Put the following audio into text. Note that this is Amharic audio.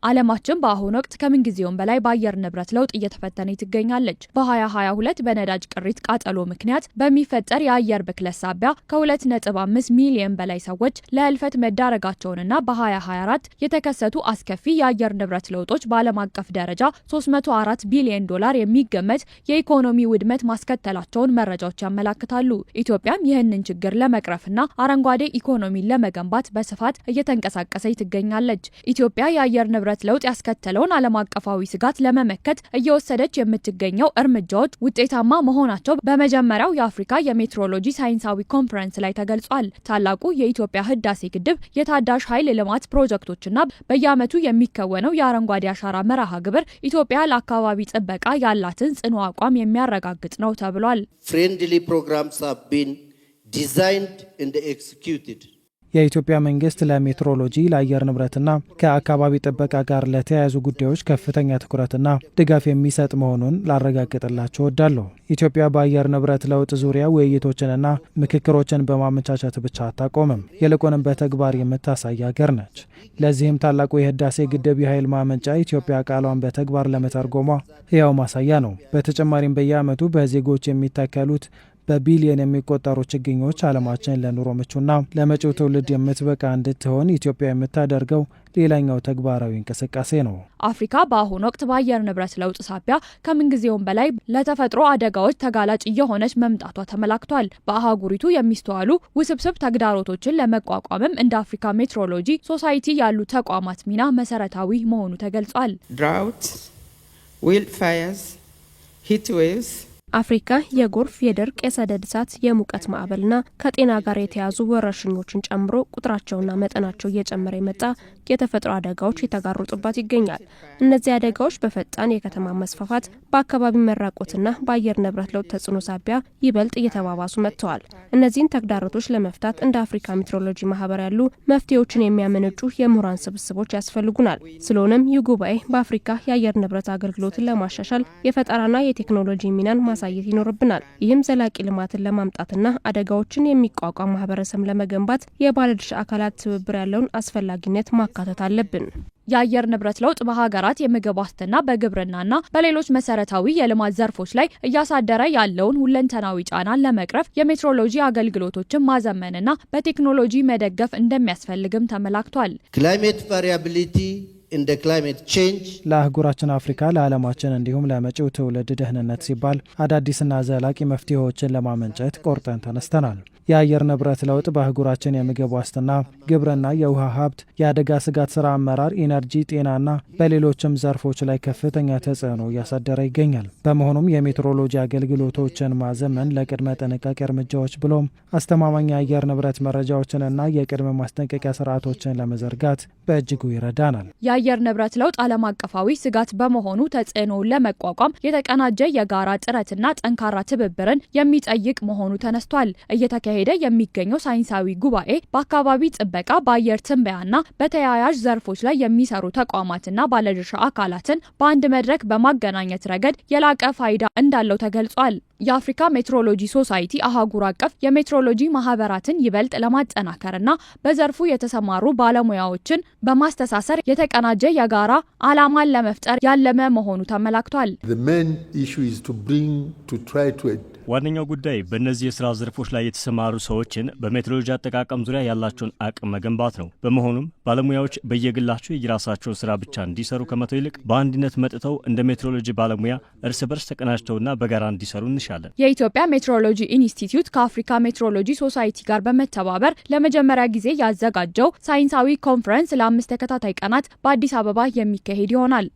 ዓለማችን በአሁኑ ወቅት ከምን ጊዜውም በላይ በአየር ንብረት ለውጥ እየተፈተነች ትገኛለች። በ2022 በነዳጅ ቅሪት ቃጠሎ ምክንያት በሚፈጠር የአየር ብክለት ሳቢያ ከ2.5 ሚሊዮን በላይ ሰዎች ለህልፈት መዳረጋቸውንና በ2024 የተከሰቱ አስከፊ የአየር ንብረት ለውጦች በዓለም አቀፍ ደረጃ $304 ቢሊዮን የሚገመት የኢኮኖሚ ውድመት ማስከተላቸውን መረጃዎች ያመለክታሉ። ኢትዮጵያም ይህንን ችግር ለመቅረፍና አረንጓዴ ኢኮኖሚን ለመገንባት በስፋት እየተንቀሳቀሰች ትገኛለች። ኢትዮጵያ የአየር ንብረት ለውጥ ያስከተለውን ዓለም አቀፋዊ ስጋት ለመመከት እየወሰደች የምትገኘው እርምጃዎች ውጤታማ መሆናቸው በመጀመሪያው የአፍሪካ የሜትሮሎጂ ሳይንሳዊ ኮንፈረንስ ላይ ተገልጿል። ታላቁ የኢትዮጵያ ህዳሴ ግድብ የታዳሽ ኃይል ልማት ፕሮጀክቶችና በየዓመቱ የሚከወነው የአረንጓዴ አሻራ መርሃ ግብር ኢትዮጵያ ለአካባቢ ጥበቃ ያላትን ጽኑ አቋም የሚያረጋግጥ ነው ተብሏል። Friendly programs have been designed and executed. የኢትዮጵያ መንግስት ለሜትሮሎጂ ለአየር ንብረትና ከአካባቢ ጥበቃ ጋር ለተያያዙ ጉዳዮች ከፍተኛ ትኩረትና ድጋፍ የሚሰጥ መሆኑን ላረጋግጥላችሁ እወዳለሁ። ኢትዮጵያ በአየር ንብረት ለውጥ ዙሪያ ውይይቶችንና ምክክሮችን በማመቻቸት ብቻ አታቆምም፣ ይልቁንም በተግባር የምታሳይ ሀገር ነች። ለዚህም ታላቁ የህዳሴ ግድብ የኃይል ማመንጫ ኢትዮጵያ ቃሏን በተግባር ለመተርጎሟ ሕያው ማሳያ ነው። በተጨማሪም በየዓመቱ በዜጎች የሚተከሉት በቢሊየን የሚቆጠሩ ችግኞች ዓለማችን ለኑሮ ምቹና ለመጪው ትውልድ የምትበቃ እንድትሆን ኢትዮጵያ የምታደርገው ሌላኛው ተግባራዊ እንቅስቃሴ ነው። አፍሪካ በአሁኑ ወቅት በአየር ንብረት ለውጥ ሳቢያ ከምንጊዜውም በላይ ለተፈጥሮ አደጋዎች ተጋላጭ እየሆነች መምጣቷ ተመላክቷል። በአህጉሪቱ የሚስተዋሉ ውስብስብ ተግዳሮቶችን ለመቋቋምም እንደ አፍሪካ ሜትሮሎጂ ሶሳይቲ ያሉ ተቋማት ሚና መሰረታዊ መሆኑ ተገልጿል። drought, wildfires, heat waves አፍሪካ የጎርፍ፣ የድርቅ፣ የሰደድ እሳት፣ የሙቀት ማዕበልና ከጤና ጋር የተያዙ ወረርሽኞችን ጨምሮ ቁጥራቸውና መጠናቸው እየጨመረ የመጣ የተፈጥሮ አደጋዎች የተጋረጡባት ይገኛል። እነዚህ አደጋዎች በፈጣን የከተማ መስፋፋት፣ በአካባቢ መራቆትና በአየር ንብረት ለውጥ ተጽዕኖ ሳቢያ ይበልጥ እየተባባሱ መጥተዋል። እነዚህን ተግዳሮቶች ለመፍታት እንደ አፍሪካ ሜትሮሎጂ ማህበር ያሉ መፍትሄዎችን የሚያመነጩ የምሁራን ስብስቦች ያስፈልጉናል። ስለሆነም ይህ ጉባኤ በአፍሪካ የአየር ንብረት አገልግሎትን ለማሻሻል የፈጠራና የቴክኖሎጂ ሚናን ማሳየት ይኖርብናል። ይህም ዘላቂ ልማትን ለማምጣትና አደጋዎችን የሚቋቋም ማህበረሰብ ለመገንባት የባለድርሻ አካላት ትብብር ያለውን አስፈላጊነት ማካተት አለብን። የአየር ንብረት ለውጥ በሀገራት የምግብ ዋስትና በግብርናና በሌሎች መሰረታዊ የልማት ዘርፎች ላይ እያሳደረ ያለውን ሁለንተናዊ ጫናን ለመቅረፍ የሜትሮሎጂ አገልግሎቶችን ማዘመንና በቴክኖሎጂ መደገፍ እንደሚያስፈልግም ተመላክቷል። Climate variability in the climate change ለአህጉራችን አፍሪካ ለዓለማችን እንዲሁም ለመጪው ትውልድ ደህንነት ሲባል አዳዲስና ዘላቂ መፍትሄዎችን ለማመንጨት ቆርጠን ተነስተናል። የአየር ንብረት ለውጥ በአህጉራችን የምግብ ዋስትና፣ ግብርና፣ የውሃ ሀብት፣ የአደጋ ስጋት ስራ አመራር፣ ኢነርጂ፣ ጤናና በሌሎችም ዘርፎች ላይ ከፍተኛ ተጽዕኖ እያሳደረ ይገኛል። በመሆኑም የሜትሮሎጂ አገልግሎቶችን ማዘመን ለቅድመ ጥንቃቄ እርምጃዎች ብሎም አስተማማኝ የአየር ንብረት መረጃዎችንና የቅድመ ማስጠንቀቂያ ስርዓቶችን ለመዘርጋት በእጅጉ ይረዳናል። የአየር ንብረት ለውጥ ዓለም አቀፋዊ ስጋት በመሆኑ ተጽዕኖውን ለመቋቋም የተቀናጀ የጋራ ጥረትና ጠንካራ ትብብርን የሚጠይቅ መሆኑ ተነስቷል። እየተካሄደ የሚገኘው ሳይንሳዊ ጉባኤ በአካባቢ ጥበቃ፣ በአየር ትንበያና በተያያዥ ዘርፎች ላይ የሚሰሩ ተቋማትና ባለድርሻ አካላትን በአንድ መድረክ በማገናኘት ረገድ የላቀ ፋይዳ እንዳለው ተገልጿል። የአፍሪካ ሜትሮሎጂ ሶሳይቲ አህጉር አቀፍ የሜትሮሎጂ ማህበራትን ይበልጥ ለማጠናከርና በዘርፉ የተሰማሩ ባለሙያዎችን በማስተሳሰር የተቀናጀ የጋራ ዓላማን ለመፍጠር ያለመ መሆኑ ተመላክቷል። ዋነኛው ጉዳይ በእነዚህ የስራ ዘርፎች ላይ የተሰማሩ ሰዎችን በሜትሮሎጂ አጠቃቀም ዙሪያ ያላቸውን አቅም መገንባት ነው። በመሆኑም ባለሙያዎች በየግላቸው የራሳቸውን ስራ ብቻ እንዲሰሩ ከመተው ይልቅ በአንድነት መጥተው እንደ ሜትሮሎጂ ባለሙያ እርስ በርስ ተቀናጅተውና በጋራ እንዲሰሩ እንሻለን። የኢትዮጵያ ሜትሮሎጂ ኢንስቲትዩት ከአፍሪካ ሜትሮሎጂ ሶሳይቲ ጋር በመተባበር ለመጀመሪያ ጊዜ ያዘጋጀው ሳይንሳዊ ኮንፈረንስ ለ5 ተከታታይ ቀናት በአዲስ አበባ የሚካሄድ ይሆናል።